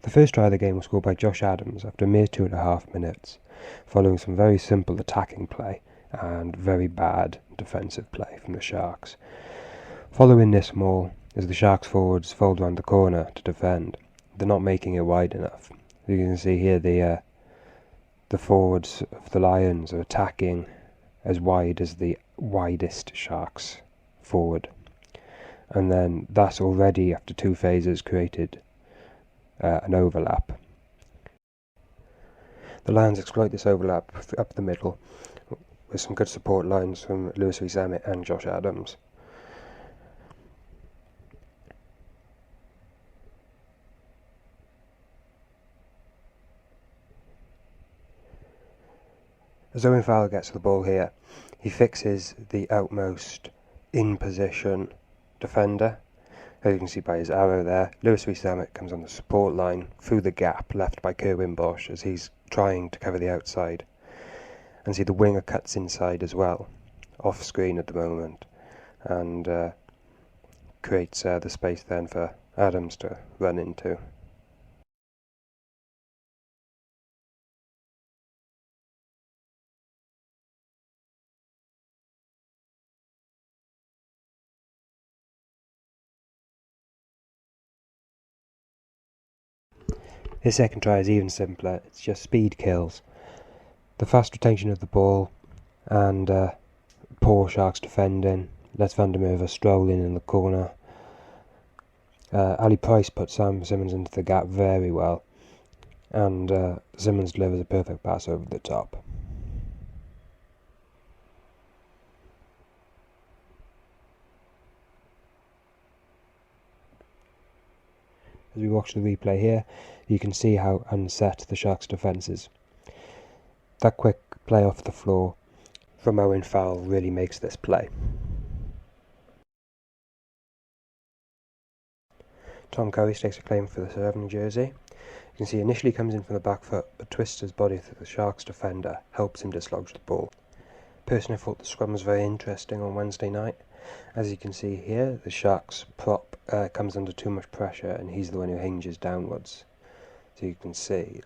The first try of the game was scored by Josh Adams after a mere 2.5 minutes, following some very simple attacking play and very bad defensive play from the Sharks. Following this maul, as the Sharks forwards fold around the corner to defend, they're not making it wide enough. You can see here the forwards of the Lions are attacking as wide as the widest Sharks forward, and then that's already, after 2 phases, created an overlap. The Lions exploit this overlap up the middle with some good support lines from Lewis Rees-Zammit and Josh Adams. As Owen Farrell gets the ball here, he fixes the outmost in-position defender. As you can see by his arrow there, Lewis Rees-Zammit comes on the support line through the gap left by Kerwin Bosch as he's trying to cover the outside. And see the winger cuts inside as well, off screen at the moment, and creates the space then for Adams to run into. His second try is even simpler. It's just speed kills. The fast retention of the ball and poor Sharks defending lets Van der Merwe stroll in the corner. Ali Price put Sam Simmonds into the gap very well, and Simmonds delivers a perfect pass over the top. As we watch the replay here, you can see how unset the Sharks' defence is. That quick play off the floor from Owen Farrell really makes this play. Tom Curry stakes a claim for the 7 jersey. You can see initially comes in from the back foot, but twists his body through the Sharks defender, helps him dislodge the ball. Personally, I thought the scrum was very interesting on Wednesday night. As you can see here, the Sharks prop comes under too much pressure, and he's the one who hinges downwards. So you can see.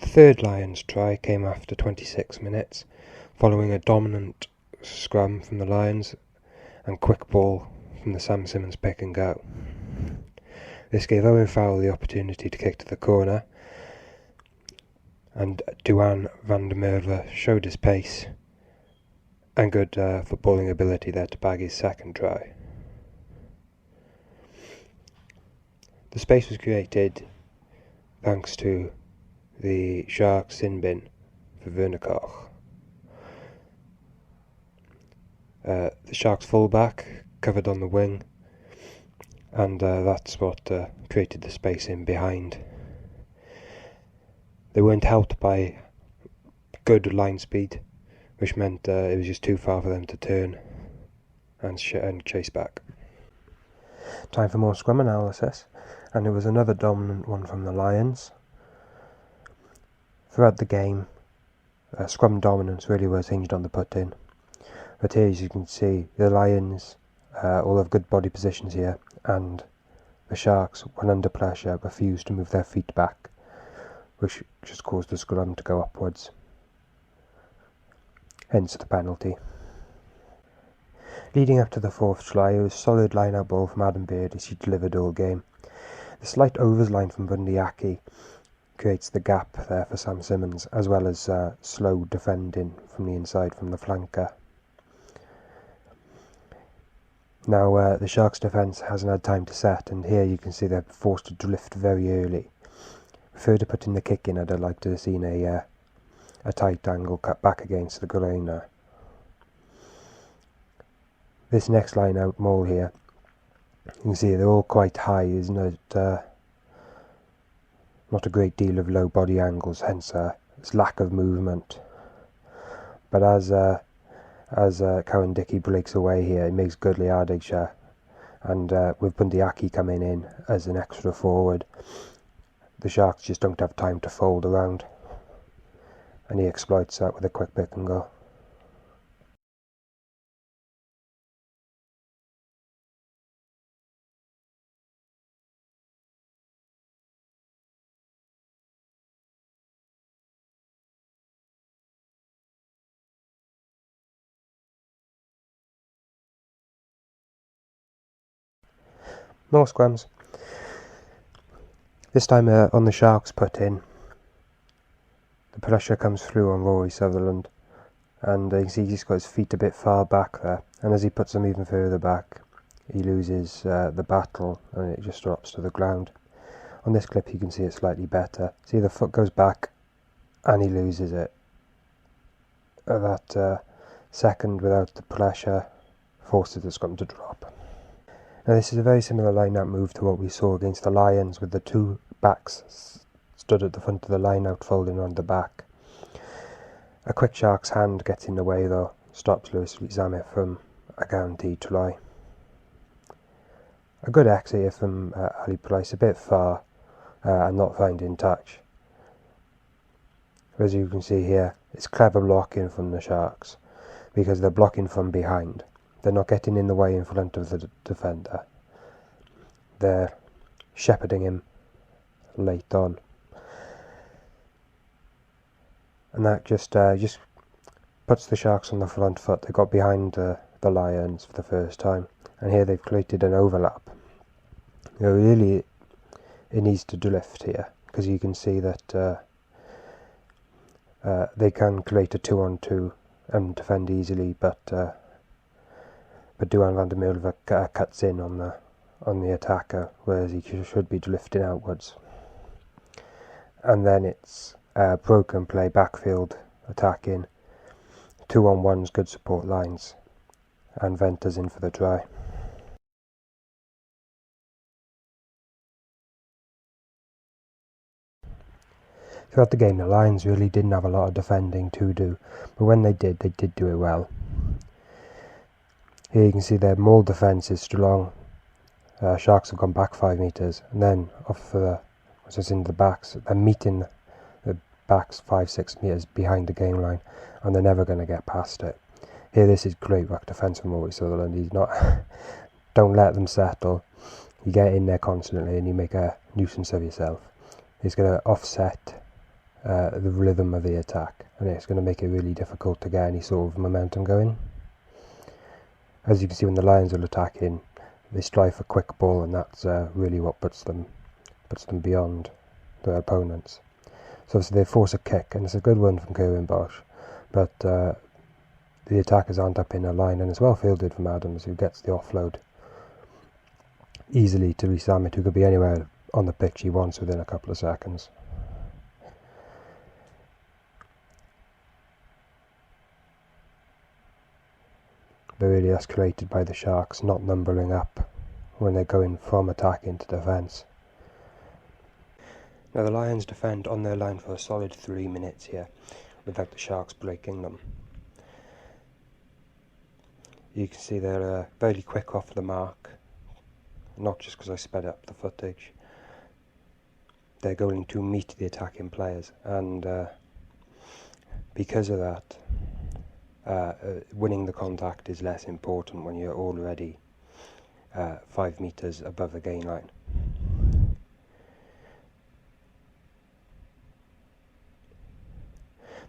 The third Lions try came after 26 minutes, following a dominant scrum from the Lions and quick ball from the Sam Simmonds pick and go. This gave Owen Farrell the opportunity to kick to the corner, and Duhan van der Merwe showed his pace and good footballing ability there to bag his second try. The space was created thanks to the Sharks sin bin for Werner Koch. The Sharks fullback covered on the wing, and that's what created the space in behind. They weren't helped by good line speed, which meant it was just too far for them to turn and chase back. Time for more scrum analysis, and it was another dominant one from the Lions. Throughout the game, scrum dominance really was hinged on the put-in. But here, as you can see, the Lions all have good body positions here, and the Sharks, when under pressure, refused to move their feet back, which just caused the scrum to go upwards. Hence the penalty. Leading up to the fourth try, it was a solid line-out ball from Adam Beard as he delivered all game. The slight overs line from Bundee Aki creates the gap there for Sam Simmonds, as well as slow defending from the inside from the flanker. Now the Sharks' defence hasn't had time to set, and here you can see they're forced to drift very early. Prefer to put in the kick in, I'd like to have seen a tight angle cut back against the Gorena. This next line out maul here, you can see they're all quite high, isn't it? Not a great deal of low body angles, hence its lack of movement. But as Cowan-Dickie breaks away here, it makes good Ardegshire, and with Bundee Aki coming in as an extra forward, the Sharks just don't have time to fold around, and he exploits that with a quick pick and go. More scrums. This time on the Sharks put in, the pressure comes through on Rory Sutherland, and you can see he's got his feet a bit far back there, and as he puts them even further back, he loses the battle and it just drops to the ground. On this clip you can see it slightly better. See, the foot goes back and he loses it. That second without the pressure forces the scrum to drop. Now this is a very similar line-out move to what we saw against the Lions, with the two backs stood at the front of the line-out folding on the back. A quick Sharks hand gets in the way though, stops Louis Rees-Zammit from a guaranteed try. A good exit here from Ali Price, a bit far and not finding touch. As you can see here, it's clever blocking from the Sharks because they're blocking from behind. They're not getting in the way in front of the defender. They're shepherding him late on. And that just puts the Sharks on the front foot. They got behind the Lions for the first time. And here they've created an overlap. Really, it needs to drift here, because you can see that they can create a 2-on-2 and defend easily, but Duhan van der Merwe cuts in on the attacker, whereas he should be drifting outwards. And then it's broken play, backfield attacking, 2-on-1s, good support lines, and Venta's in for the try. Throughout the game, the Lions really didn't have a lot of defending to do, but when they did do it well. Here you can see their maul defence is strong. Sharks have gone back 5 metres, and then off into the backs. They're meeting the backs 5-6 metres behind the game line, and they're never going to get past it. Here, this is great ruck defence from Rory Sutherland. He's not. Don't let them settle. You get in there constantly, and you make a nuisance of yourself. He's going to offset the rhythm of the attack, and it's going to make it really difficult to get any sort of momentum going. As you can see, when the Lions are attacking, they strive for quick ball, and that's really what puts them beyond their opponents. So obviously they force a kick, and it's a good one from Curwin Bosch, but the attackers aren't up in a line, and it's well fielded from Adams, who gets the offload easily to Rees-Zammit, who could be anywhere on the pitch he wants within a couple of seconds. But really that's created by the Sharks not numbering up when they're going from attack into defence. Now the Lions defend on their line for a solid 3 minutes here, without the Sharks breaking them. You can see they're very quick off the mark, not just because I sped up the footage. They're going to meet the attacking players, and because of that, winning the contact is less important when you're already 5 metres above the gain line.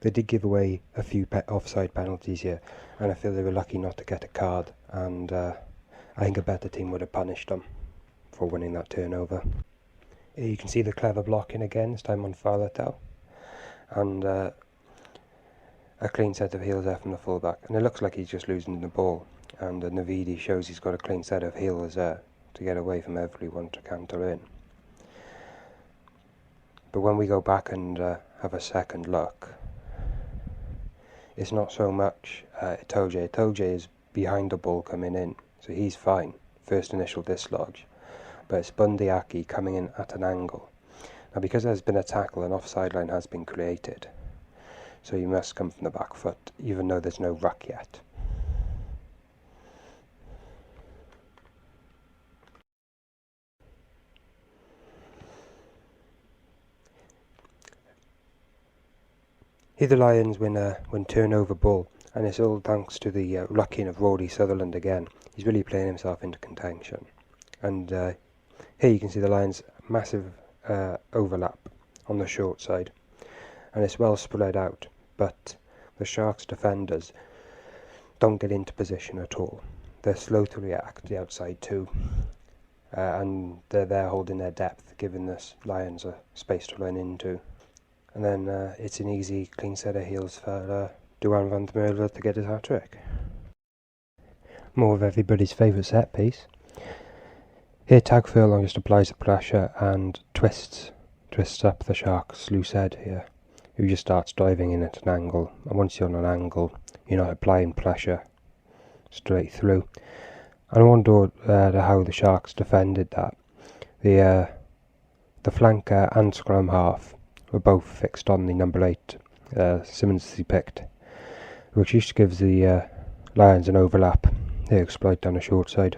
They did give away a few offside penalties here, and I feel they were lucky not to get a card, and I think a better team would have punished them for winning that turnover. Here you can see the clever blocking again, this time on Faletau, and a clean set of heels there from the fullback, and it looks like he's just losing the ball, and Navidi shows he's got a clean set of heels there to get away from everyone to canter in. But when we go back and have a second look, it's not so much Itoje. Itoje is behind the ball coming in, so he's fine, first initial dislodge, but it's Bundee Aki coming in at an angle. Now because there's been a tackle, an offside line has been created, so you must come from the back foot, even though there's no ruck yet. Here the Lions win turnover ball, and it's all thanks to the rucking of Rory Sutherland again. He's really playing himself into contention. And here you can see the Lions' massive overlap on the short side, and it's well spread out, but the Sharks defenders don't get into position at all. They're slow to react, the outside two, and they're there holding their depth, giving the Lions a space to run into. And then it's an easy, clean set of heels for Duhan van der Merwe to get his hat-trick. More of everybody's favourite set piece. Here Tadhg Furlong just applies the pressure and twists up the Shark's loose head here, who just starts diving in at an angle, and once you're on an angle, you're not applying pressure straight through. And I wonder how the Sharks defended that. The flanker and scrum half were both fixed on the number 8, Simmons he picked, which each gives the Lions an overlap. They exploit down the short side.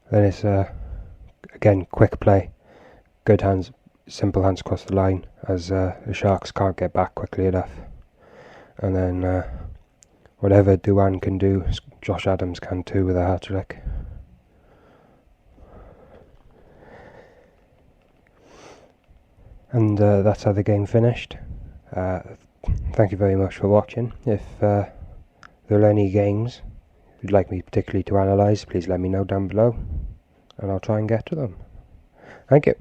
Then it's again quick play, good hands, simple hands across the line as the Sharks can't get back quickly enough. And then whatever Duhan can do, Josh Adams can too with a hat-trick. And that's how the game finished. Thank you very much for watching. If there are any games you'd like me particularly to analyse, please let me know down below, and I'll try and get to them. Thank you.